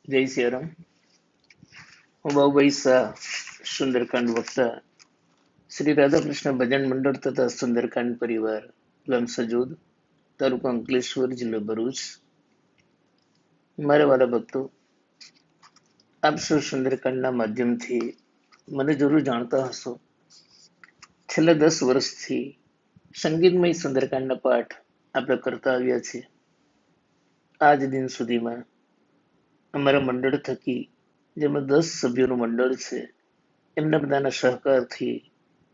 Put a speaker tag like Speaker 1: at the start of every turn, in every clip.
Speaker 1: જય સિયારામ. હું બાબુભાઈ શાહ, સુંદરકાંડ વક્તા, શ્રી રાધાકૃષ્ણ ભજન મંડળ તથા સુંદરકાંડ પરિવાર, ગામ સજોદ, તાલુકો અંકલેશ્વર, જિલ્લો ભરૂચ. મારા વાલા ભક્તો, આપ સૌ સુંદરકાંડના માધ્યમથી મને જરૂર જાણતા હશો. છેલ્લા 10 વર્ષથી સંગીતમય સુંદરકાંડના પાઠ આપણે કરતા આવ્યા છીએ. આજ દિન સુધીમાં અમારા મંડળ થકી, જેમાં 10 સભ્યોનું મંડળ છે, એમના બધાના સહકારથી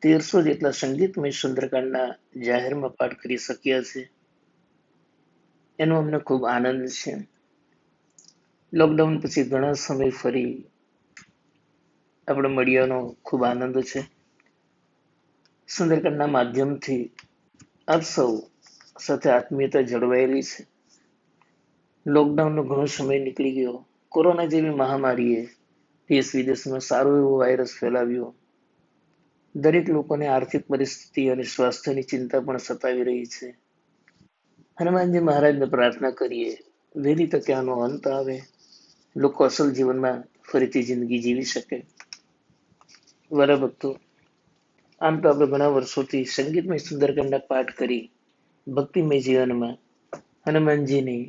Speaker 1: 1300 જેટલા સંગીતમય સુંદરકાંડના જાહેરમાં પાઠ કરી શક્યા છે. એનો અમને ખૂબ આનંદ છે. લોકડાઉન પછી ઘણા સમય ફરી આપણે મળ્યાનો ખૂબ આનંદ છે. સુંદરકાંડના માધ્યમથી આપ સૌ સાથે આત્મીયતા જળવાયેલી છે. લોકડાઉનનો ઘણો સમય નીકળી ગયો. કોરોના જેવી મહામારીએ દેશ વિદેશમાં સારો એવો વાયરસ ફેલાવ્યો. દરેક લોકોને આર્થિક પરિસ્થિતિ અને સ્વાસ્થ્યની ચિંતા પણ સતાવી રહી છે. હનુમાનજી મહારાજને પ્રાર્થના કરીએ, વહેલી તકે આનો અંત આવે, લોકો અસલ જીવનમાં ફરીથી જિંદગી જીવી શકે. વાલા ભક્તો, આમ તો આપણે ઘણા વર્ષોથી સંગીતમય સુંદરકાંડના પાઠ કરી ભક્તિમય જીવનમાં હનુમાનજીની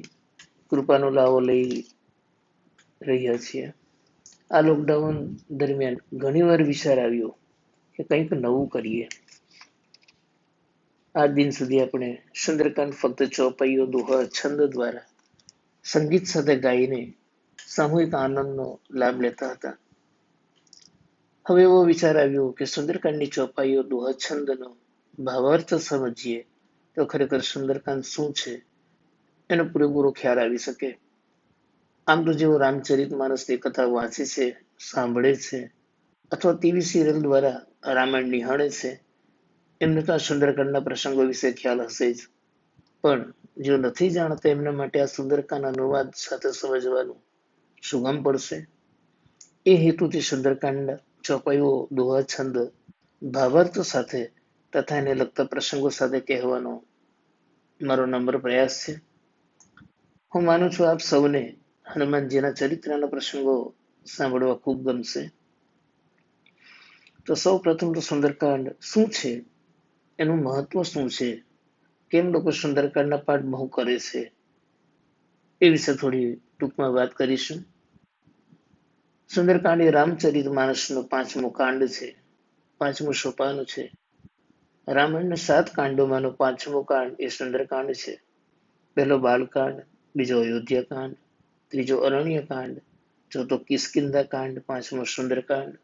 Speaker 1: કૃપાનો લાવો લઈ રહ્યા છીએ. આ લોકડાઉન દરમિયાન ઘણીવાર વિચાર આવ્યો કે કંઈક નવું કરીએ. આ દિન સુધી આપણે સુંદરકાંડ ફક્ત ચોપાઈઓ, દોહા, છંદ દ્વારા સંગીત સાથે ગાઈને સામૂહિક આનંદનો લાભ લેતા હતા. હવે એવો વિચાર આવ્યો કે સુંદરકાંડની ચોપાઈઓ, દોહા, છંદનો ભાવાર્થ સમજીએ તો ખરેખર સુંદરકાંડ શું છે એનો પૂરેપૂરો ખ્યાલ આવી શકે. આમ તો જેઓ રામચરિત માનસની કથા વાંચે છે, સાંભળે છે અથવા ટીવી સિરિયલ દ્વારા રામાયણ નિહાળે છે, એમને તો આ સુંદરકાંડના પ્રસંગો વિશે ખ્યાલ હશે જ. પણ જો નથી જાણતા એમના માટે આ સુંદરકાંડ અનુવાદ સાથે સમજવાનું સુગમ પડશે. એ હેતુથી સુંદરકાંડ ચોપાઈઓ, દોહા, છંદ ભાવાર્થ સાથે તથા એને લગતા પ્રસંગો સાથે કહેવાનો મારો નમ્ર પ્રયાસ છે. હું માનું છું આપ સૌને હનુમાનજીના ચરિત્રના પ્રસંગો સાંભળવા ખૂબ ગમશે. તો સૌ પ્રથમ તો સુંદરકાંડ શું છે, એનું મહત્વ શું છે, કેમ લોકો સુંદરકાંડના પાઠ બહુ કરે છે, એ વિશે થોડી ટૂંકમાં વાત કરીશું. સુંદરકાંડ એ રામચરિત માનસનો 5મો કાંડ છે, 5મું સોપાન છે. રામાયણના 7 કાંડોમાંનો 5મો કાંડ એ સુંદરકાંડ છે. પહેલો બાલકાંડ, બીજો અયોધ્યાકાંડ, ત્રીજો અરણ્યકાંડ, ચોથો કિષ્કિંધા કાંડ, 5મો સુંદરકાંડ,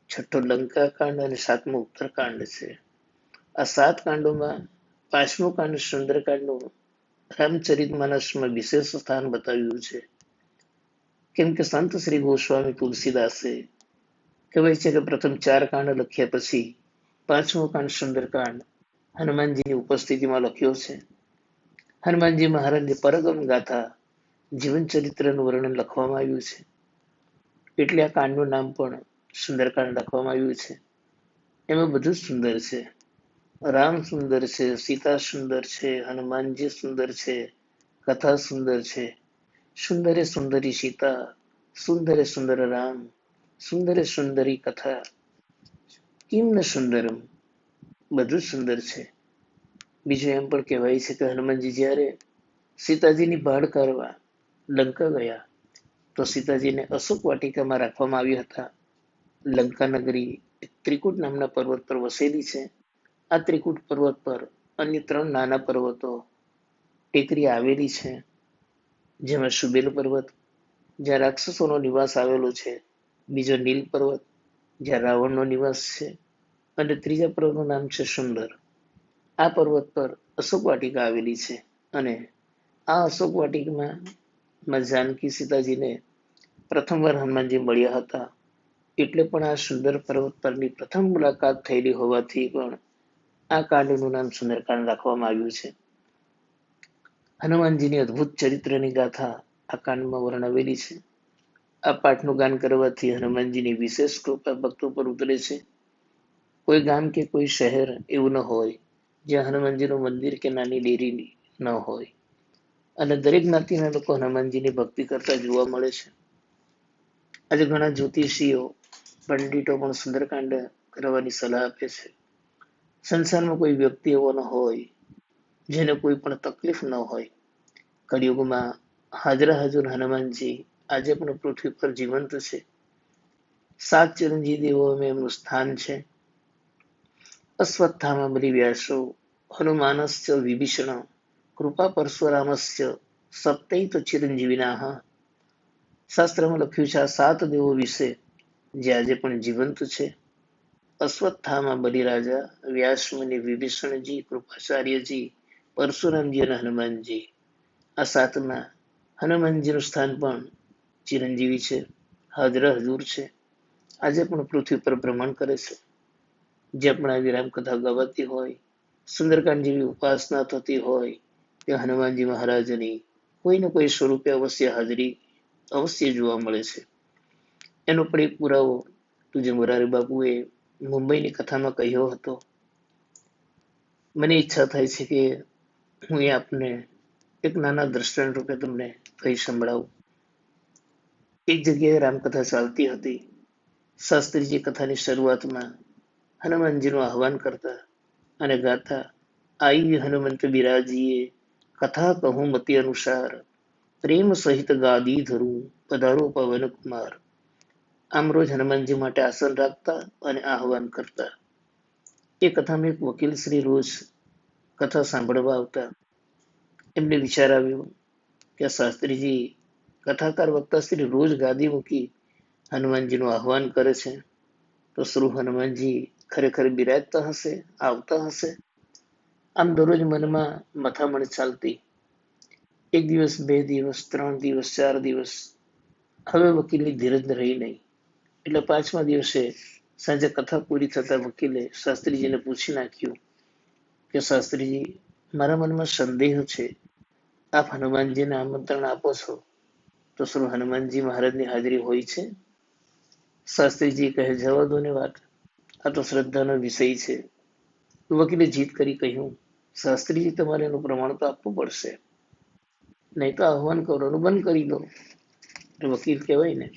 Speaker 1: છઠ્ઠો લંકાકાંડ અને 7મો ઉત્તરકાંડ છે. આ 7 કાંડોમાં 5મો કાંડ સુંદરકાંડનું રામચરિત માનસમાં વિશેષ સ્થાન બતાવ્યું છે. કેમ કે સંત શ્રી ગોસ્વામી તુલસીદાસે કહેવાય છે કે પ્રથમ 4 કાંડ લખ્યા પછી 5મો કાંડ સુંદરકાંડ હનુમાનજીની ઉપસ્થિતિમાં લખ્યો છે. હનુમાનજી મહારાજની પરગમ ગાથા, જીવન ચરિત્રનું વર્ણન લખવામાં આવ્યું છે. એટલે આ કાંડનું નામ પણ સુંદરકાંડ રાખવામાં આવ્યું છે. એમાં બધું જ સુંદર છે. રામ સુંદર છે, સીતા સુંદર છે, હનુમાનજી સુંદર છે, કથા સુંદર છે. સુંદરે સુંદરી સીતા, સુંદરે સુંદર રામ, સુંદરે સુંદરી કથા, કિમ ન સુંદરમ. બધું જ સુંદર છે. બીજું એમ પણ કહેવાય છે કે હનુમાનજી જ્યારે સીતાજીની ભાળ કરવા લંકા ગયા તો સીતાજીને અશોક વાટિકામાં રાખવામાં આવ્યા હતા. લંકા નગરી ત્રિકૂટ નામના પર્વત પર વસેલી છે. આ ત્રિકૂટ પર્વત પર અન્ય 3 નાના પર્વતો ટેકરી આવેલી છે, જેમાં સુબેલ પર્વત, જ્યાં રાક્ષસોનો નિવાસ આવેલો છે, બીજો નીલ પર્વત, જ્યાં રાવણનો નિવાસ છે, અને ત્રીજા પર્વતનું નામ છે સુંદર. આ પર્વત પર અશોક વાટિકા આવેલી છે અને આ અશોક વાટિકામાં જાનકી સીતાજીને પ્રથમવાર હનુમાનજી મળ્યા હતા. એટલે પણ આ સુંદર પર્વત પરની પ્રથમ મુલાકાત થયેલી હોવાથી પણ આ કાંડનું નામ સુંદરકાંડ રાખવામાં આવ્યું છે. હનુમાનજીની અદ્ભુત ચરિત્રની ગાથા આ કાંડમાં વર્ણવેલી છે. આ પાઠનું ગાન કરવાથી હનુમાનજીની વિશેષ કૃપા ભક્તો પર ઉતરે છે. કોઈ ગામ કે કોઈ શહેર એવું ન હોય જ્યાં હનુમાનજીનું મંદિર કે નાની ડેરી ન હોય, અને દરેક જ્ઞાતિના લોકો હનુમાનજીની ભક્તિ કરતા જોવા મળે છે. આજે ઘણા જ્યોતિષીઓ પંડિતો પણ સુંદરકાંડ કરવાની સલાહ આપે છે. સંસારમાં કોઈ વ્યક્તિ એવો ન હોય જેને કોઈ પણ તકલીફ ન હોય. કળિયુગમાં હાજરા હજુર હનુમાનજી આજે પણ પૃથ્વી પર જીવંત છે. 7 ચિરંજીવી દેવોમાં એમનું સ્થાન છે. અશ્વત્થામા બલિ વ્યાસો હનુમાનશ્ચ વિભીષણ કૃપા પરશુરામશ્ચ સપ્તૈત ચિરંજીવિનાઃ. શાસ્ત્રમાં લખ્યું છે આ 7 દેવો વિશે જે આજે પણ જીવંત છે. અશ્વત્થામા બલિરાજા, વ્યાસમુનિ, વિભીષણજી, કૃપાચાર્યજી, પરશુરામજી અને હનુમાનજી. આ 7માં હનુમાનજીનું સ્થાન પણ ચિરંજીવી છે, હાજરા હજુર છે. આજે પણ પૃથ્વી પર ભ્રમણ કરે છે. જ્યાં પણ આવી રામકથા ગવાતી હોય, સુંદરકાંડ જેવી ઉપાસના થતી હોય, ત્યાં હનુમાનજી મહારાજની કોઈને કોઈ સ્વરૂપે અવશ્ય હાજરી અવશ્ય જોવા મળે છે. એનો પણ એક પુરાવો પૂજ્ય મોરારી બાપુએ મુંબઈની કથામાં કહ્યો હતો. મને ઈચ્છા થાય છે કે હું એ આપને એક નાના દ્રષ્ટાંત રૂપે તમને કહી સંભળાવું. એક જગ્યાએ રામકથા ચાલતી હતી. શાસ્ત્રીજી કથાની શરૂઆતમાં હનુમાનજીનું આહવાન કરતા અને ગાતા, આઈ હનુમંત બિરાજીએ, કથા કહું મતિ અનુસાર, પ્રેમ સહિત ગાદી ધરું, પધારો પવન કુમાર. આમ રોજ હનુમાનજી માટે આસન રાખતા અને આહવાન કરતા. એ કથામાં એક વકીલ શ્રી રોજ કથા સાંભળવા આવતા. એમને વિચાર આવ્યો કે શાસ્ત્રીજી કથાકાર વક્તા શ્રી રોજ ગાદી મૂકી હનુમાનજીનું આહવાન કરે છે, તો શ્રી હનુમાનજી ખરેખર બિરાજતા હશે, આવતા હશે? આમ દરરોજ મનમાં મથામણ ચાલતી. 1 દિવસ, 2 દિવસ, 3 દિવસ, 4 દિવસ, હવે વકીલની ધીરજ રહી નહીં. એટલે 5મા દિવસે સાંજે કથા પૂરી થતા વકીલે શાસ્ત્રીજીને પૂછી નાખ્યું કે શાસ્ત્રીજી, મારા મનમાં સંદેહ છે. આપ હનુમાનજીને આમંત્રણ આપો છો તો શ્રી હનુમાનજી મહારાજની હાજરી હોય છે? શાસ્ત્રીજી કહે, જવા દો ને વાત, આ તો શ્રદ્ધાનો વિષય છે. વકીલે જીદ કરી કહ્યું, શાસ્ત્રીજી તમારે એનું પ્રમાણ તો આપવું પડશે, નહીં તો આહવાન કરવાનું બંધ કરી દો. વકીલ કહેવાય ને.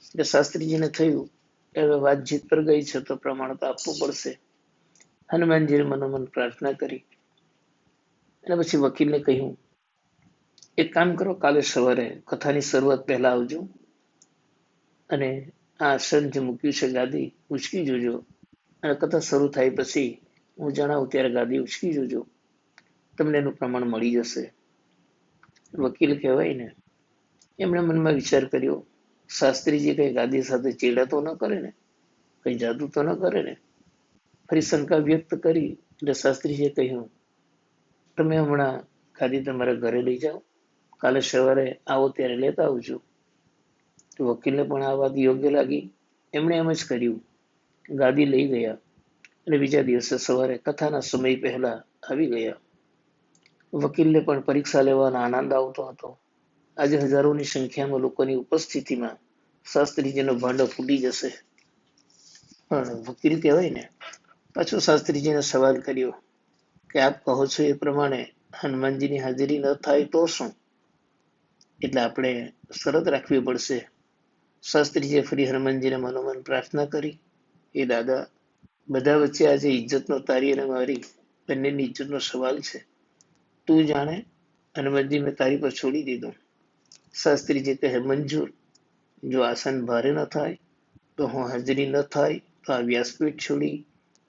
Speaker 1: એટલે શાસ્ત્રીજીને થયું હવે વાત જીત પર ગઈ છે તો પ્રમાણ તો આપવું પડશે. હનુમાનજીએ મનોમન પ્રાર્થના કરી અને પછી વકીલને કહ્યું, એક કામ કરો, કાલે સવારે કથાની શરૂઆત પહેલા આવજો અને આ આસન જે મૂક્યું છે ગાદી ઉચકી જોજો, અને કથા શરૂ થાય પછી હું જણાવું ત્યારે ગાદી ઉચકી જોજો, તમને એનું પ્રમાણ મળી જશે. વકીલ કહેવાય ને. એમણે મનમાં વિચાર કર્યો, શાસ્ત્રીજી કઈ ગાદી સાથે ચેડા તો ન કરે ને, કઈ જાદુ તો ન કરે ને. ફરી શંકા વ્યક્ત કરી એટલે શાસ્ત્રીજીએ કહ્યું, તમે હમણાં ગાદી તમારા ઘરે લઈ જાઓ, કાલે સવારે આવો ત્યારે લેતા આવજો. તો વકીલને પણ આ વાત યોગ્ય લાગી. એમણે એમ જ કર્યું. ગાદી લઈ ગયા અને બીજા દિવસે સવારે કથાના સમય પહેલા આવી ગયા. વકીલને પણ પરીક્ષા લેવાનો આનંદ આવતો હતો. આજે હજારોની સંખ્યામાં લોકોની ઉપસ્થિતિમાં શાસ્ત્રીજીનો ભાંડો ફૂટી જશે. પણ વકીલ કહેવાય ને. પાછો શાસ્ત્રીજીને સવાલ કર્યો કે આપ કહો છો એ પ્રમાણે હનુમાનજીની હાજરી ન થાય તો શું? એટલે આપણે શરત રાખવી પડશે. શાસ્ત્રીજીએ ફરી હનુમાનજીને મનોમન પ્રાર્થના કરી, એ દાદા, બધા વચ્ચે આજે ઇજ્જતનો તારી અને મારી બંનેની ઇજ્જતનો સવાલ છે. તું જાણે, હનુમાનજી મેં તારી પર છોડી દીધું. શાસ્ત્રીજી કહે, મંજૂર. જો આસન ભારે ન થાય તો હું હાજરી ન થાય તો આ વ્યાસપીઠ છોડી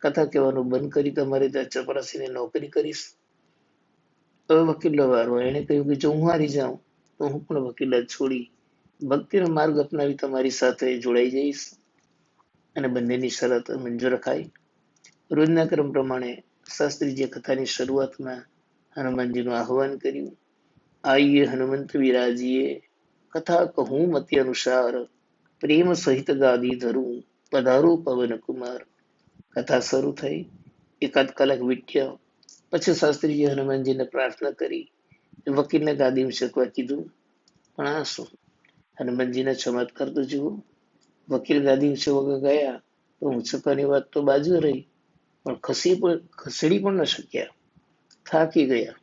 Speaker 1: કથા કહેવાનું બંધ કરી તમારે ત્યાં ચપરાસીને નોકરી કરીશ. હવે વકીલનો વારો. એને કહ્યું કે જો હું હારી જાઉં તો હું પણ વકીલાત છોડી ભક્તિનો માર્ગ અપનાવી તમારી સાથે જોડાઈ જઈશ. અને બંનેની શરત મંજૂર રખાઈ. રોજના ક્રમ પ્રમાણે શાસ્ત્રીજીએ કથાની શરૂઆતમાં હનુમાનજીનું આહવાન કર્યું. આઈએ હનુમંત વિરાજીએ, કથા કહું મતિ અનુસાર, પ્રેમ સહિત ગાદી ધરું, પધારો પવન કુમાર. કથા શરૂ થઈ. 1 કલાક વીત્યો. પછી શાસ્ત્રીજી હનુમાનજીને પ્રાર્થના કરી, વકીલને ગાદી ઉંચકવા કીધું. પણ આ શું? હનુમાનજીના ચમત્કાર તો જુઓ. વકીલ ગાદી ઉંચકવા ગયા તો ઉંચકવાની વાત તો બાજુ રહી, પણ ખસેડી પણ ન શક્યા. થાકી ગયા.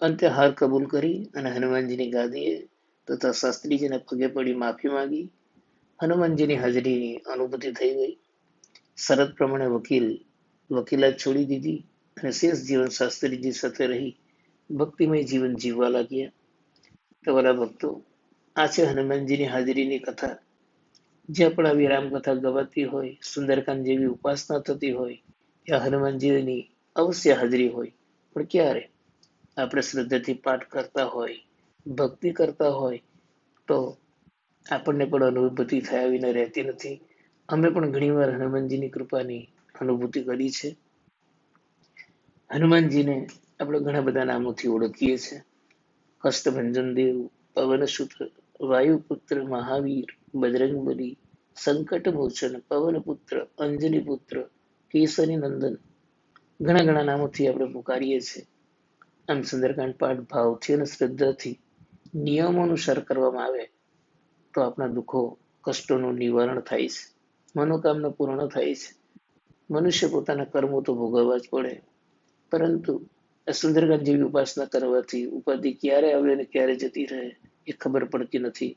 Speaker 1: અંતે હાર કબૂલ કરી અને હનુમાનજીની ગાદીએ તથા શાસ્ત્રીજીના પગે પડી માફી માંગી હનુમાનજીની હાજરીની અનુભૂતિ થઈ ગઈ. શરત પ્રમાણે વકીલાત છોડી દીધી અને શેષ જીવન શાસ્ત્રીજી સાથે રહી ભક્તિમય જીવન જીવવા લાગ્યા. તો વાલા ભક્તો, આ છે હનુમાનજીની હાજરીની કથા. જ્યાં પણ આવી રામકથા ગવાતી હોય, સુંદરકાંડ જેવી ઉપાસના થતી હોય, ત્યાં હનુમાનજીની અવશ્ય હાજરી હોય. પણ ક્યારે? આપણે શ્રદ્ધાથી પાઠ કરતા હોય, ભક્તિ કરતા હોય, તો આપણને પણ અનુભૂતિ થયા વિના રહેતી નથી. અમે પણ ઘણીવાર હનુમાનજીની કૃપાની અનુભૂતિ કરી છે. હનુમાનજીને આપણે ઘણા બધા નામોથી ઓળખીએ છીએ. કષ્ટભંજન દેવ, પવનસુત, વાયુપુત્ર, મહાવીર, બજરંગબલી, સંકટ મોચન, પવનપુત્ર, અંજલિપુત્ર, કેસરી નંદન, ઘણા ઘણા નામોથી આપણે પુકારીએ છીએ. આમ સુંદરકાંડ પાઠ ભાવથી અને શ્રદ્ધાથી નિયમો અનુસાર કરવામાં આવે તો આપણા દુઃખો, કષ્ટોનું નિવારણ થાય છે, મનોકામના પૂર્ણ થાય છે. મનુષ્ય પોતાના કર્મો તો ભોગવવા જ પડે, પરંતુ આ સુંદરકાંડ જેવી ઉપાસના કરવાથી ઉપાધિ ક્યારે આવે અને ક્યારે જતી રહે એ ખબર પડતી નથી.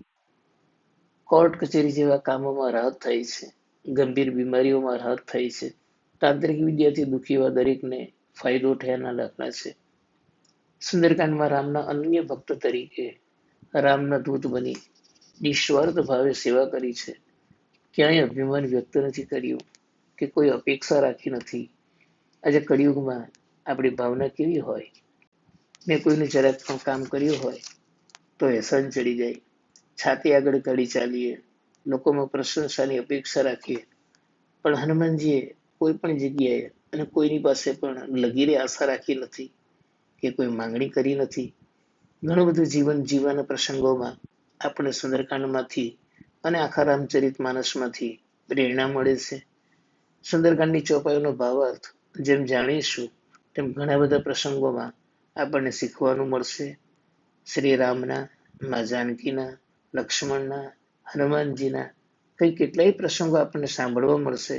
Speaker 1: કોર્ટ કચેરી જેવા કામોમાં રાહત થાય છે, ગંભીર બીમારીઓમાં રાહત થાય છે. તાંત્રિક વિદ્યાથી દુઃખી એવા દરેકને ફાયદો થયાના દાખલા છે. સુંદરકાંડમાં રામના અનન્ય ભક્ત તરીકે રામના દૂત બની નિસ્વાર્થ ભાવે સેવા કરી છે. ક્યાંય અભિમાન વ્યક્ત નથી કર્યું કે કોઈ અપેક્ષા રાખી નથી. આજે કળિયુગમાં આપણી ભાવના કેવી હોય? મેં કોઈનું જરાક પણ કામ કર્યું હોય તો એહસાન ચડી જાય, છાતી આગળ કાઢી ચાલીએ, લોકોમાં પ્રશંસાની અપેક્ષા રાખીએ. પણ હનુમાનજીએ કોઈ પણ જગ્યાએ અને કોઈની પાસે પણ લગીરે આશા રાખી નથી કે કોઈ માંગણી કરી નથી. ઘણું બધું જીવન જીવવાના પ્રસંગોમાં આપણે સુંદરકાંડમાંથી અને આખા રામચરિત માનસમાંથી પ્રેરણા મળે છે. સુંદરકાંડની ચોપાઈનો ભાવાર્થ જેમ જાણીશું તેમ ઘણા બધા પ્રસંગોમાં આપણને શીખવાનું મળશે. શ્રી રામના, મા જાનકીના, લક્ષ્મણના, હનુમાનજીના કઈ કેટલાય પ્રસંગો આપણને સાંભળવા મળશે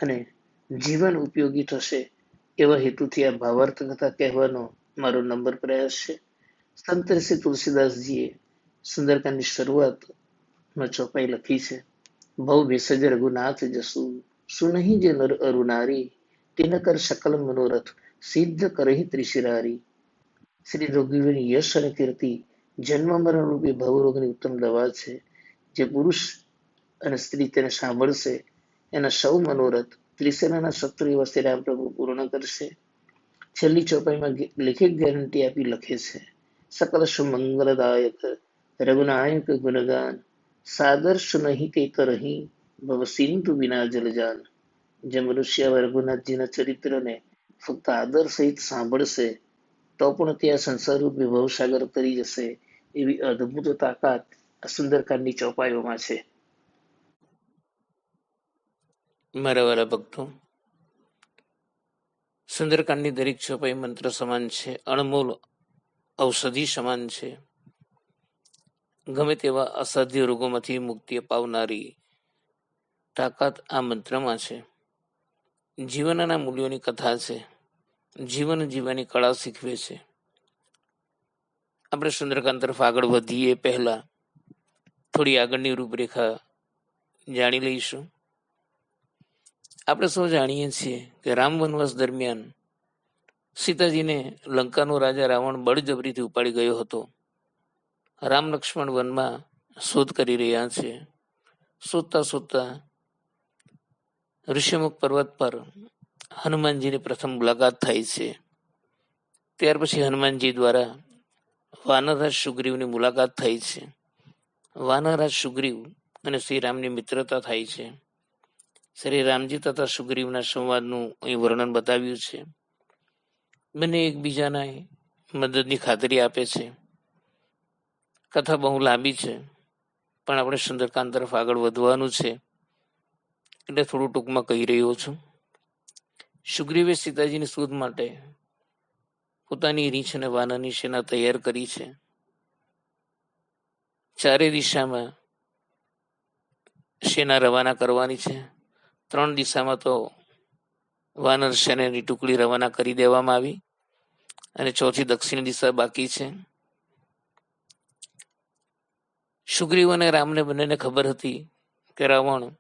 Speaker 1: અને જીવન ઉપયોગી થશે એવા હેતુથી આ ભાવાર્થ કથા કહેવાનો મારો નંબર પ્રયાસ છે. સંત શ્રી તુલસીદાસજીએ સુંદરકાંડની શરૂઆતમાં ચોપાઈ લખી છે. ભવ ભેષજ રઘુનાથ જસુ, સુનહી જે નર અરુ નારી, તિન કર સકલ મનોરથ, સિદ્ધ કરહી ત્રિશિરારી. શ્રી રઘુવીરની યશ અને કીર્તિ જન્મ મરણ રૂપી ભવરોગની ઉત્તમ દવા છે. જે પુરુષ અને સ્ત્રી તેને સાંભળશે એના સૌ મનોરથ ત્રિસેનાના શત્રુ એવા શ્રી રામ પ્રભુ પૂર્ણ કરશે. છેલ્લી ચોપાઈમાં લેખિત ગેરંટી આપી લખે છે, સકલ સુમંગલદાયક રઘુનાયક ગુણગાન, સાદર સુનહી તે કરહી, ભવ સિંધુ વિના જલજાન. જે મનુષ્ય રઘુનાથજીના ચરિત્રને ફક્ત આદર સહિત સાંભળશે તો પણ ત્યાં સંસારરૂપી ભવસાગર તરી જશે એવી અદ્ભુત તાકાત આ સુંદરકાંડની ચોપાઈઓમાં છે. મારા વાલા ભક્તો, સુંદરકાંડની દરેક ચોપાઈ મંત્ર સમાન છે, અણમોલ ઔષધિ સમાન છે. ગમે તેવા અસાધ્ય રોગોમાંથી મુક્તિ અપાવનારી તાકાત આ મંત્રમાં છે. જીવનના મૂલ્યોની કથા છે, જીવન જીવવાની કળા શીખવે છે. આપણે સુંદરકાંડ તરફ આગળ વધીએ પહેલા થોડી આગળની રૂપરેખા જાણી લઈશું. આપણે સૌ જાણીએ છીએ કે રામ વનવાસ દરમિયાન સીતાજીને લંકાનો રાજા રાવણ બળજબરીથી ઉપાડી ગયો હતો. રામ લક્ષ્મણ વનમાં શોધ કરી રહ્યા છે. શોધતા શોધતા ઋષિમુખ પર્વત પર હનુમાનજીની પ્રથમ મુલાકાત થાય છે. ત્યાર પછી હનુમાનજી દ્વારા વાનરરાજ સુગ્રીવની મુલાકાત થાય છે. વાનરરાજ સુગ્રીવ અને શ્રી રામની મિત્રતા થાય છે. શ્રી રામજી તથા સુગ્રીવના સંવાદનું અહીં વર્ણન બતાવ્યું છે. બંને એકબીજાના મદદની ખાતરી આપે છે. કથા બહુ લાંબી છે, પણ આપણે સુંદરકાંડ તરફ આગળ વધવાનું છે એટલે થોડું ટૂંકમાં કહી રહ્યો છું. સુગ્રીવે સીતાજીની શોધ માટે પોતાની રીંછ અને વાનરની સેના તૈયાર કરી છે. ચારે દિશામાં સેના રવાના કરવાની છે. 3 દિશામાં તો વાનર સેનાની ટુકડી રવાના કરી દેવામાં આવી અને ચોથી દક્ષિણ દિશા બાકી છે. સુગ્રીવ અને રામને બંનેને ખબર હતી કે રાવણ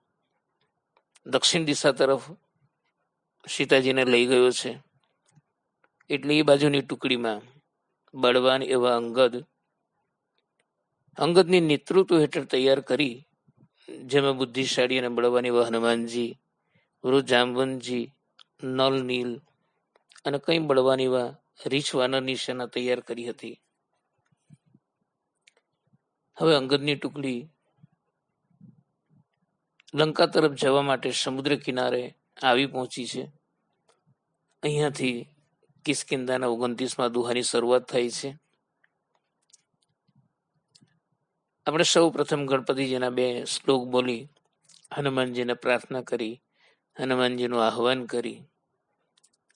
Speaker 1: દક્ષિણ દિશા તરફ સીતાજીને લઈ ગયો છે. એટલે એ બાજુની ટુકડીમાં બળવાન એવા અંગદની નેતૃત્વ હેઠળ તૈયાર કરી, જેમાં બુદ્ધિશાળી અને બળવાન એવા હનુમાનજી, વૃદ્ધ જાંબવંતજી, નલ નીલ અને કઈ બળવાન એવા રીછ વાનરની સેના તૈયાર કરી હતી. હવે અંગદની ટુકડી લંકા તરફ જવા માટે સમુદ્ર કિનારે આવી પહોંચી છે. અહીંયાથી કિષ્કિંધાના 29મા દુહાની શરૂઆત થાય છે. આપણે સૌ પ્રથમ ગણપતિજીના 2 શ્લોક બોલી હનુમાનજીને પ્રાર્થના કરી, હનુમાનજીનું આહવાન કરી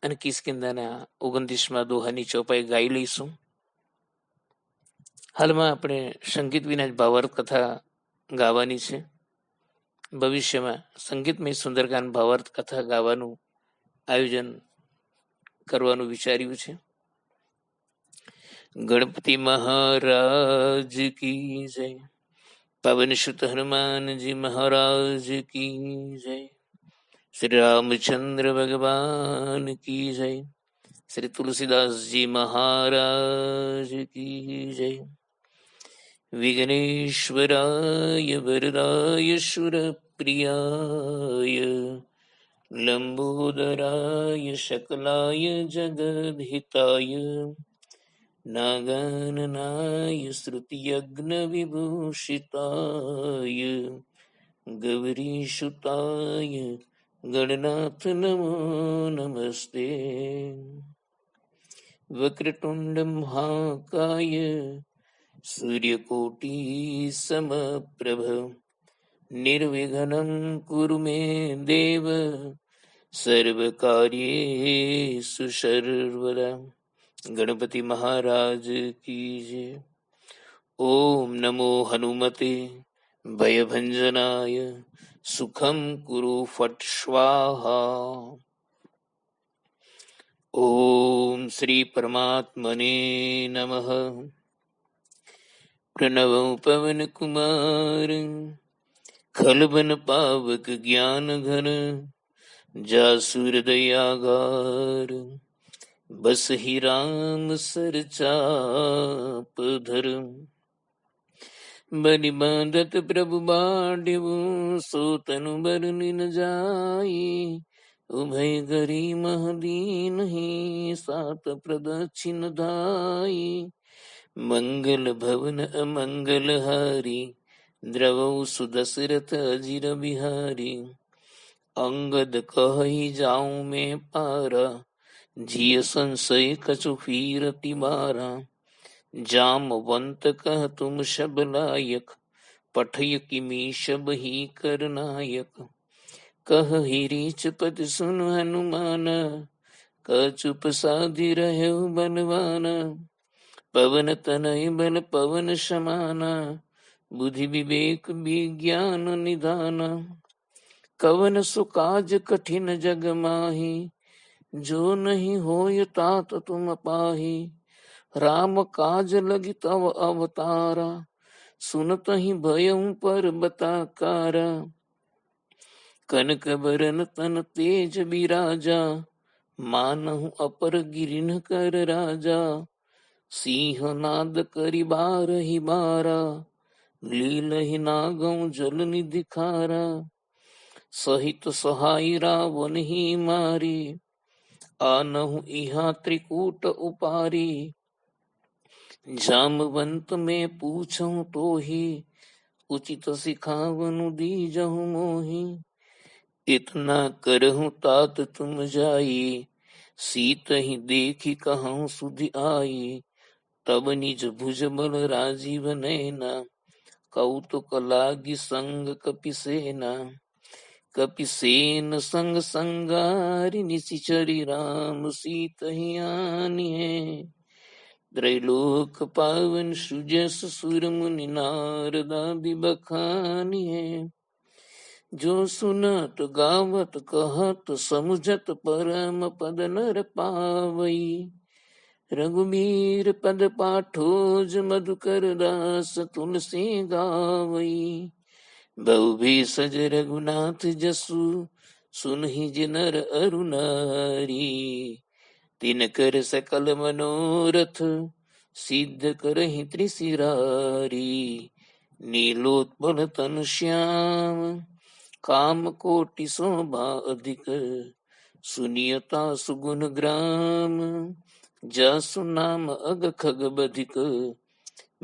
Speaker 1: અને કિષ્કિંધાના 29મા દોહાની ચોપાઈ ગાઈ લઈશું. હાલમાં આપણે સંગીત વિના જ ભાવાર્થ કથા ગાવાની છે. ભવિષ્યમાં સંગીતમય સુંદરકાંડ ભાવાર્થ કથા ગાવાનું આયોજન કરવાનું વિચાર્યું છે. ગણપતિ મહારાજ કી જય. પવન સુત હનુમાનજી મહારાજ કી જય. શ્રી રામચંદ્ર ભગવાન કી જય. શ્રી તુલસીદાસજી મહારાજ કી જય. વિઘ્નેશ્વરાય વરદાય સુરપ્રિયાય લંબોદરાય શકલાય જગદહિતાય નાગાનનાય શ્રુતિયજ્ઞ વિભૂષિતાય ગૌરીસુતાય ગણનાથ નમો નમસ્તે. વક્રતુંડ મહાકાય સૂર્યકોટી સમપ્રભ નિર્વિઘ્नं કુરુ મે દેવ સર્વકાર્યેષુ સર્વદા. ગણપતિ મહારાજ કી જય. ઓમ નમો હનુમતે ભયભંજનાય સુખમ કુરુ ફટ સ્વાહા. ઓમ શ્રી પરમાત્મને નમઃ. પ્रणव पवन कुमार खलबन पावक ज्ञान घन जासुर दयागार बस ही राम सर चाप धर. बलि बांधत प्रभु बाढ़ सो तनु बरनि न जाई उभय गरी महदीन ही सात प्रदक्षिण धाई. मंगल भवन अमंगल हारी द्रवौ सुदशरथ अजिर बिहारी. अंगद कहि जाऊं मैं पारा जिय संशय कछु फीरति मारा. जामवंत कह तुम सब लायक पठय किमी सब ही कर नायक. कह रीच पद सुन हनुमान कछुप साधि रहे बलवाना. पवन तनय बल पवन समाना बुद्धि विवेक विज्ञान निधाना. कवन सुकाज कठिन जग माही जो नहीं होय तात तुम पाही. राम काज लगी तव अवतारा सुनत ही भयउ पर बताकारा. कनक बरन तन तेज बिराजा मानहु अपर गिरिन कर राजा. सिंहनाद करि बारहि बारा लीलहि नागौ जल निधि खारा. सहित सहाय रावण ही मारी आनहु इहा त्रिकूट उपारी. जामवंत में पूछऊं तो ही उचित सिखावनु दीजहु मोहि. इतना करहु तात तुम जाई सीत ही देखी कहूँ सुधि आई. तब निज भुज बल राजीव नैना कौतुक लागी संग कपिसेना. कपिसेन संग संगारि निशिचरी राम सीत ही आनिए. त्रैलोक पावन सुजस सुर मुनि नारदादि बखानिए. जो सुनत गावत कहत समुझत परम पद नर पावई. रघुबीर पद पाठोज मधुकर दास तुलसी गावई. बहुभी सज रघुनाथ जसु सुनहि जे नर अरु नारी तिन कर सकल मनोरथ सिद्ध करहि त्रिशिरारी नीलोत्पल तन श्याम काम कोटि शोभा अधिक सुनियता सुगुण ग्राम जासु नाम अग खग बधिक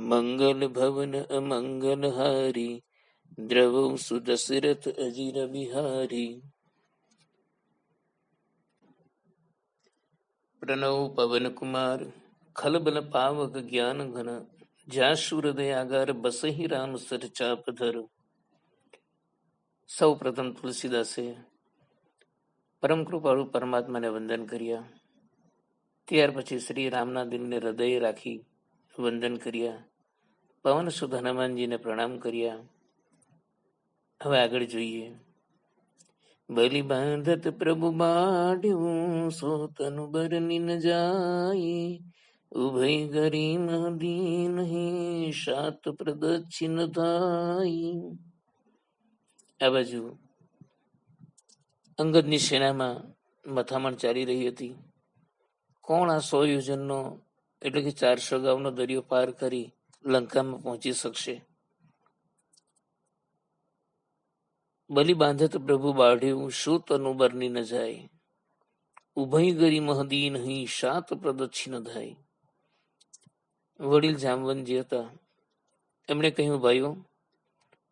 Speaker 1: मंगल भवन अमंगल हारी द्रवौ सुदशरथ अजिर बिहारी। प्रणव पवन कुमार खलबल पावक ज्ञान घन जासु हृदयागार बसहि राम सर चाप धर। સૌ પ્રથમ તુલસીદાસે પરમ કૃપાળુ પરમાત્માને વંદન કર્યા. ત્યાર પછી શ્રી રામના દિલને હૃદય રાખી વંદન કર્યા. પવન સુત હનુમાનજીને પ્રણામ કર્યા. હવે આગળ જોઈએ. બલિ બાંધત પ્રભુ બાઢ્યું સો તનુ બરની ન જાય ઉભય ગરીમ દીન શાત પ્રદક્ષિણ થાય. આ બાજુ અંગદની સેનામાં મથામણ ચાલી રહી હતી. કોણ આ 100 યોજનનો એટલે કે 400 ગાઉનો દરિયો પાર કરી લંકામાં પહોંચી શકશે? બલિ બાંધત પ્રભુ બાઢ્યું શું તનુ બરની ન જાય ઉભય ગરી મહદીન શાત પ્રદક્ષિણ થાય. વડીલ જામવંતજી હતા. એમણે કહ્યું, ભાઈઓ,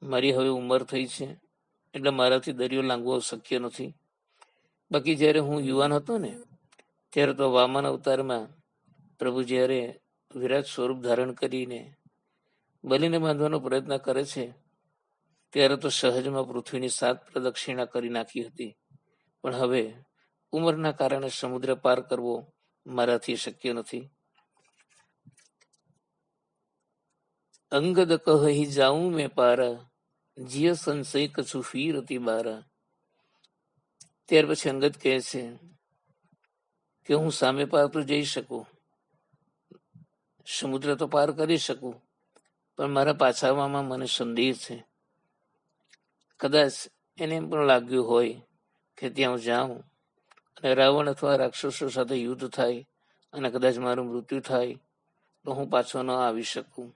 Speaker 1: મારી હવે ઉંમર થઈ છે એટલે મારાથી દરિયો લાંઘવો શક્ય નથી. બાકી જ્યારે હું યુવાન હતો ને ત્યારે તો વામન અવતારમાં પ્રભુ જ્યારે વિરાટ સ્વરૂપ ધારણ કરીને બલિને બાંધવાનો પ્રયત્ન કરે છે ત્યારે તો સહજમાં પૃથ્વીની 7 પ્રદક્ષિણા કરી નાખી હતી. પણ હવે ઉંમરના કારણે સમુદ્ર પાર કરવો મારાથી શક્ય નથી. અંગદ કહી જાઉં મેં પારા જીય સંશય કછું ફીરતી બારા. ત્યાર પછી અંગદ કહે છે કે હું સામે પાર તો જઈ શકું, સમુદ્ર તો પાર કરી શકું, પણ મારા પાછા આવવામાં મને સંદેહ છે. કદાચ એને એમ પણ લાગ્યું હોય કે ત્યાં હું જાઉં અને રાવણ અથવા રાક્ષસો સાથે યુદ્ધ થાય અને કદાચ મારું મૃત્યુ થાય તો હું પાછો ન આવી શકું.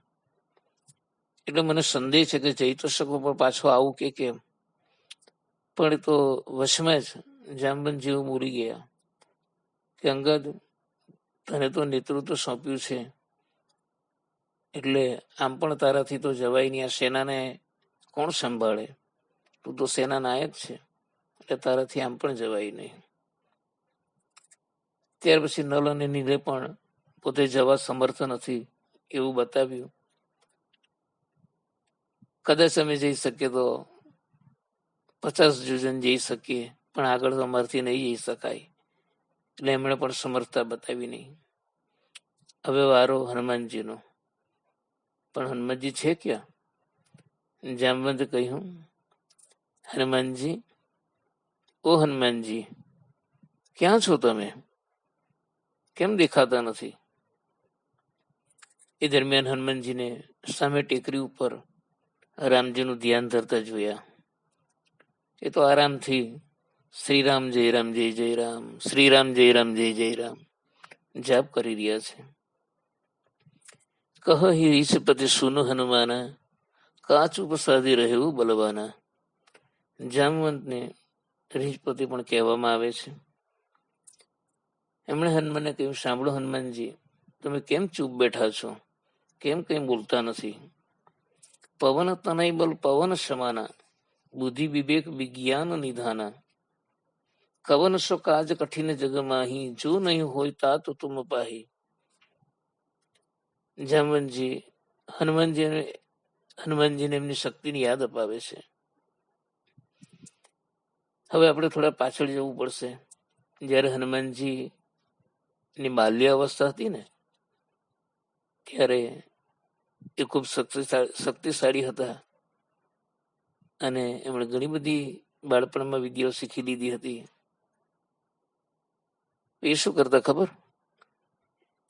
Speaker 1: એટલે મને સંદેહ છે કે જઈ તો શકું પણ પાછો આવું કે કેમ. પણ એ તો વશમાં જ જામવંત જેવું બોલી ગયા કે અંગદ, તને તો નેતૃત્વ સોંપ્યું છે એટલે આમ પણ તારાથી તો જવાય નહીં. આ સેનાને કોણ સંભાળે? તું તો સેના નાયક છે એટલે તારાથી આમ પણ જવાય નહીં. ત્યાર પછી નલ અને નીલે પણ પોતે જવા સમર્થ નથી એવું બતાવ્યું. કદાચ અમે જઈ શકીએ તો 50 યોજન જઈ શકીએ, પણ આગળ તો અમારથી નહીં જઈ શકાય. એટલે એમણે પણ સમર્થતા બતાવી નહીં. હવે વારો હનુમાનજીનો. પણ હનુમાનજી છે ક્યાં? જામવંત કહ્યું, હનુમાનજી, ઓ હનુમાનજી, ક્યાં છો તમે? કેમ દેખાતા નથી? એ દરમિયાન હનુમાનજીને સામે ટેકરી ઉપર રામજીનું ધ્યાન ધરતા જોયા. એ તો આરામથી શ્રીરામ જય રામ જય જય રામ, શ્રીરામ જય રામ જય જય રામ જાપ કરી રહ્યા છે. કહી રીછપતિ સુનો હનુમાના કાચ ઉપસાદી રહેવું બલવાના. જામવંતને રીછપતિ પણ કહેવામાં આવે છે. એમણે હનુમાનને કહ્યું, સાંભળો હનુમાનજી, તમે કેમ ચૂપ બેઠા છો? કેમ કંઈ બોલતા નથી? પવન તનય બલ પવન સમાના બુદ્ધિ વિવેક વિજ્ઞાન નિધાના. કવન સો કાજ કઠિન જગ માહી જો નહીં હોય તા તો તુમ પાહી. જામવંતજી હનુમાનજીને એમની શક્તિની યાદ અપાવે છે. હવે આપણે થોડા પાછળ જવું પડશે. જ્યારે હનુમાનજીની બાલ્ય અવસ્થા હતી ને ત્યારે એ ખૂબ શક્તિશાળી હતા અને એમણે ઘણી બધી બાળપણમાં વિદ્યાઓ શીખી લીધી હતી. એ શું કરતા ખબર?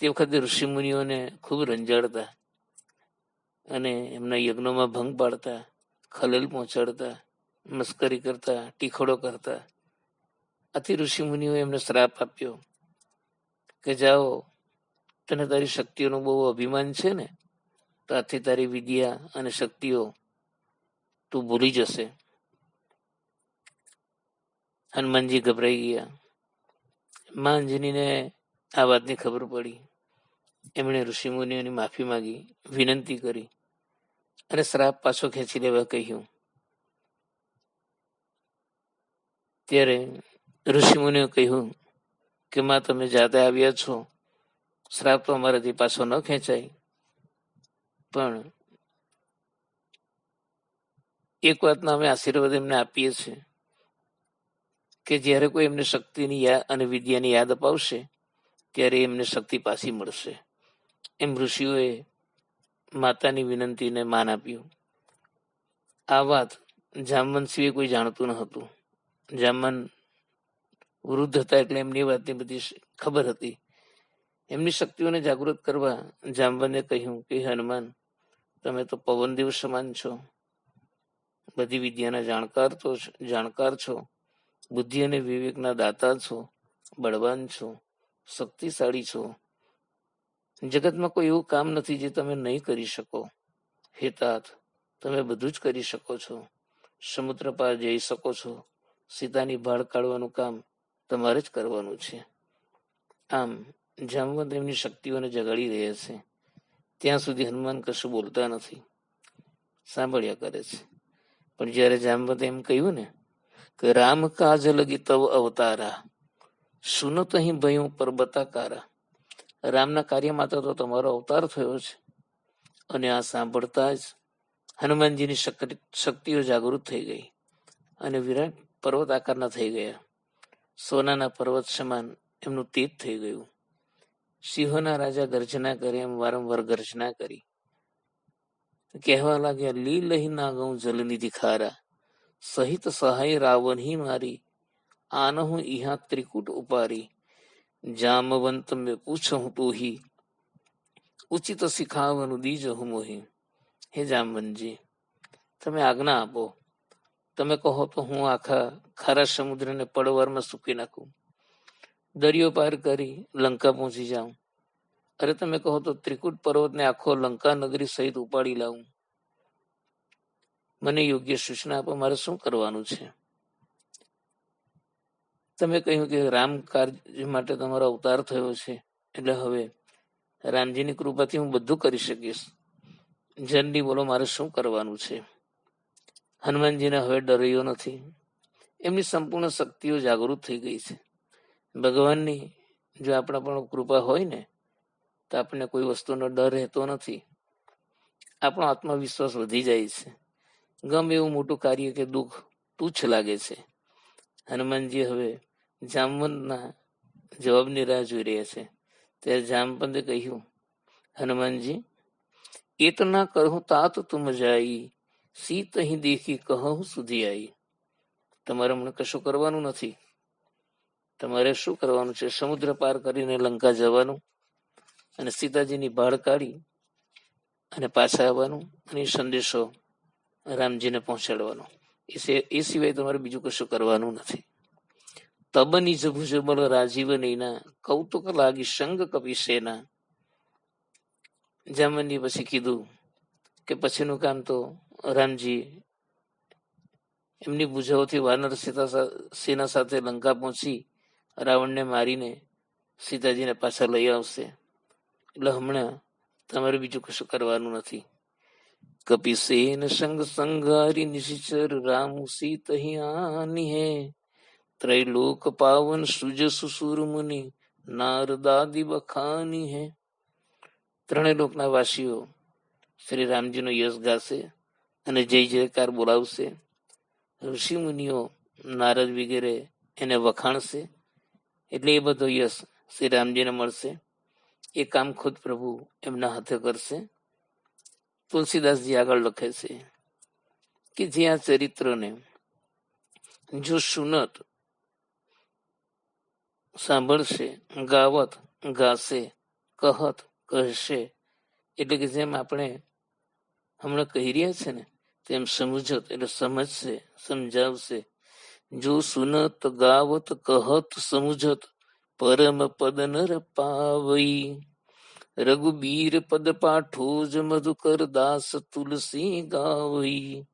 Speaker 1: તે વખતે ઋષિમુનિઓને ખૂબ રંજાડતા અને એમના યજ્ઞોમાં ભંગ પાડતા ખલેલ પહોંચાડતા, મસ્કરી કરતા, ટીખોડો કરતા. આથી ઋષિમુનિઓએ એમને શ્રાપ આપ્યો કે જાઓ, તને તારી શક્તિઓનું બહુ અભિમાન છે ને, તો આથી તારી વિદ્યા અને શક્તિઓ તું ભૂલી જશે. હનુમાનજી ગભરાઈ ગયા. માં અંજનીને આ વાતની ખબર પડી. એમણે ઋષિમુનિઓની માફી માંગી, વિનંતી કરી અને શ્રાપ પાછો ખેંચી લેવા કહ્યું. ત્યારે ઋષિમુનિઓ કહ્યું કે માં તમે જાતે આવ્યા છો, શ્રાપ તો અમારાથી પાછો ન ખેંચાય, પણ એક વાતના અમે આશીર્વાદ એમને આપીએ છીએ કે જ્યારે કોઈ એમને શક્તિની યાદ અને વિદ્યાની યાદ અપાવશે ત્યારે એમને શક્તિ પાછી મળશે. એમ ઋષિઓએ માતાની વિનંતીને માન આપ્યું. આ વાત જામવંત સિવાય કોઈ જાણતું ન હતું. જામવંત વૃદ્ધ હતા એટલે એમની વાતની બધી ખબર હતી. એમની શક્તિઓને જાગૃત કરવા જામવંતે કહ્યું કે હનુમાન, તમે તો પવનદેવ સમાન છો, બધી વિદ્યાના જાણકાર છો, બુદ્ધિ અને વિવેકના દાતા છો, બળવાન છો, શક્તિશાળી છો. જગતમાં કોઈ એવું કામ નથી જે તમે નહીં કરી શકો. હે તાત, તમે બધું જ કરી શકો છો. સમુદ્ર પાર જઈ શકો છો. સીતાની ભાળ કાઢવાનું કામ તમારે જ કરવાનું છે. આમ જામવંત એમની શક્તિઓને જગાડી રહ્યા છે ત્યાં સુધી હનુમાન કશું બોલતા નથી, સાંભળ્યા કરે છે. પણ જ્યારે જામવંતે એમ કહ્યું ને કે રામ કાજ લગી તવ અવતારા, સુનત અહીં ભયું પરબતાકારા, રામના કાર્ય માટે તો તમારો અવતાર થયો છે. અને આ સાંભળતા જ હનુમાનજીની શક્તિઓ જાગૃત થઈ ગઈ અને વિરાટ પર્વત આકારના થઈ ગયા. સોનાના પર્વત સમાન એમનું તેજ થઈ ગયું. સિંહોના રાજા ગર્જના કરે એમ વારંવાર ગર્જના કરી. કહેવા લાગ્યા, લીલહી ના ગઉં જલનિધિ ખારા, સહિત સહાય રાવણ હી મારી, આનહું ઇહા ત્રિકુટ ઉપારી, જામવંત મેં પૂછું તું ઉચિત શિખાવનું દીજહું મોહી. હે જામવંતજી, તમે આજ્ઞા આપો. તમે કહો તો હું આખા ખારા સમુદ્રને પળવારમાં સૂકી નાખું, દરિયો પાર કરી લંકા પહોંચી જાઉં. અરે તમે કહો તો ત્રિકુટ પર્વતને આખો લંકા નગરી સહિત ઉપાડી લાવું. મને યોગ્ય સૂચના આપો, મારે શું કરવાનું છે? તમે કહ્યું કે રામ કાર્ય માટે તમારો અવતાર થયો છે, એટલે હવે રામજીની કૃપાથી હું બધું કરી શકીશ. જલ્દી બોલો, મારે શું કરવાનું છે? હનુમાનજીને હવે ડર રહ્યો નથી. એમની સંપૂર્ણ શક્તિઓ જાગૃત થઈ ગઈ છે. ભગવાનની જો આપણા પણ કૃપા હોય ને તો આપણને કોઈ વસ્તુનો ડર રહેતો નથી. આપણો આત્મવિશ્વાસ વધી જાય છે. ગમે એવું મોટું કાર્ય કે દુઃખ તુચ્છ લાગે છે. હનુમાનજી હવે જામવંતના જવાબની રાહ જોઈ રહ્યા છે. ત્યારે જામવંતે કહ્યું, હનુમાનજી, એતના કહું તાત તુમ જાઈ, સીત અહીં દેખી કહું સુધી આવી. તમારે મને કશું કરવાનું નથી. તમારે શું કરવાનું છે? સમુદ્ર પાર કરીને લંકા જવાનું અને સીતાજીની ભાળ કાઢી અને પાછા આવવાનું અને સંદેશો રામજીને પહોંચાડવાનો. એ સિવાય તમારે બીજું કશું કરવાનું નથી. તબ નિજ ભુજ બળ રાજીવ નૈના, કૌતુક લાગી સંગ કપી સેના. જામવંતજી પછી કીધું કે પછીનું કામ તો રામજી એમની ભુજાઓથી વાનર સેના સાથે લંકા પહોંચી રાવણને મારીને સીતાજીને પાછા લઈ આવશે. એટલે હમણાં તમારે બીજું કશું કરવાનું નથી. કપિસેન સંગ સંગારી નિશિચર રામ સીત આની હે, ત્રૈલોક પાવન સુજ સુસુર મુનિ નારદાદી બખાની હે. ત્રણેય લોકના વાસીઓ શ્રી રામજીનો યશ ગાશે અને જય જયકાર બોલાવશે. ઋષિ મુનિઓ નારદ વગેરે એને વખાણશે. એટલે એ બધો યશ શ્રી રામજીને મળશે. એ કામ ખુદ પ્રભુ એમના હાથે કરશે. તુલસીદાસજી આગળ લખે છે કે જે આ ચરિત્રને જો સુનત સાંભળશે, ગાવત ગાશે, કહત કહેશે, એટલે કે જેમ આપણે હમણાં કહી રહ્યા છે ને
Speaker 2: તેમ સમજત એટલે સમજશે, સમજાવશે. જો સુનત ગાવત કહત સમુજત પરમ પદ નર પાવઈ. રઘુબીર પદ પાઠો જ મધુકર દાસ તુલસી ગાવઈ.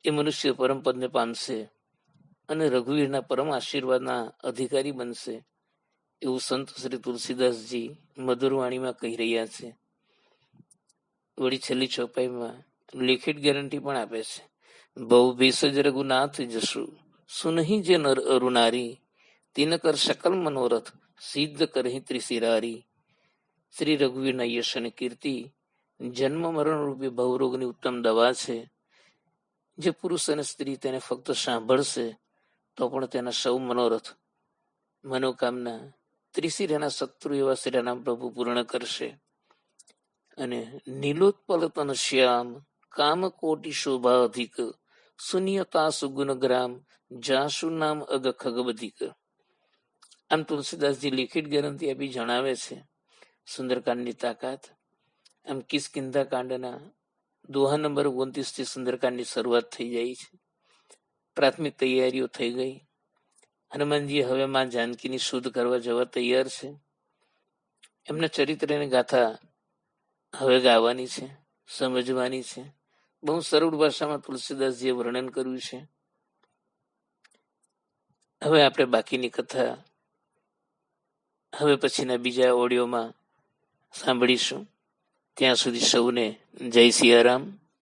Speaker 2: એ મનુષ્ય પરમ પદને પામશે અને રઘુવીરના પરમ આશીર્વાદના અધિકારી બનશે, એવું સંત શ્રી તુલસીદાસજી મધુર વાણીમાં કહી રહ્યા છે. વળી છેલ્લી ચોપાઈમાં લેખિત ગેરંટી પણ આપે છે. બહુ ભેષજ રઘુનાથ જશુ સુનહી જે નર અરુનારી. તિન કર શકલ મનોરથ સિદ્ધ કરહી ત્રિશિરારી. શ્રી રઘુવીરના યશ અને કીર્તિ જન્મ મરણ રૂપી ભવરોગની ઉત્તમ દવા છે. જે પુરુષ અને સ્ત્રી તેને ફક્ત સાંભળશે તો પણ તેના સૌ મનોરથ, મનોકામના ત્રિશિરાના શત્રુ એવા શ્રીરામ પ્રભુ પૂર્ણ કરશે. અને નીલોત્પલ તન શ્યામ કામ કોટી શોભા અધિક. શૂન્યતા સુગુણ ગ્રામ જાસુ નામ અગ ખગબધિક. આમ તુલસીદાસજી લિખિત ગેરંટી આપી જણાવે છે સુંદરકાંડની તાકાત. આમ કિષ્કિંધા કાંડના દોહા નંબર 29 થી સુંદરકાંડની શરૂઆત થઈ જાય છે. પ્રાથમિક તૈયારીઓ થઈ ગઈ. હનુમાનજી હવે માં જાનકીની શોધ કરવા જવા તૈયાર છે. એમના ચરિત્રની ગાથા હવે ગાવાની છે, સમજવાની છે. બહુ સરળ ભાષામાં તુલસીદાસજીએ વર્ણન કર્યું છે. હવે આપણે બાકીની કથા હવે પછીના બીજા ઓડિયોમાં સાંભળીશું. ત્યાં સુધી સૌને જય સિયારામ.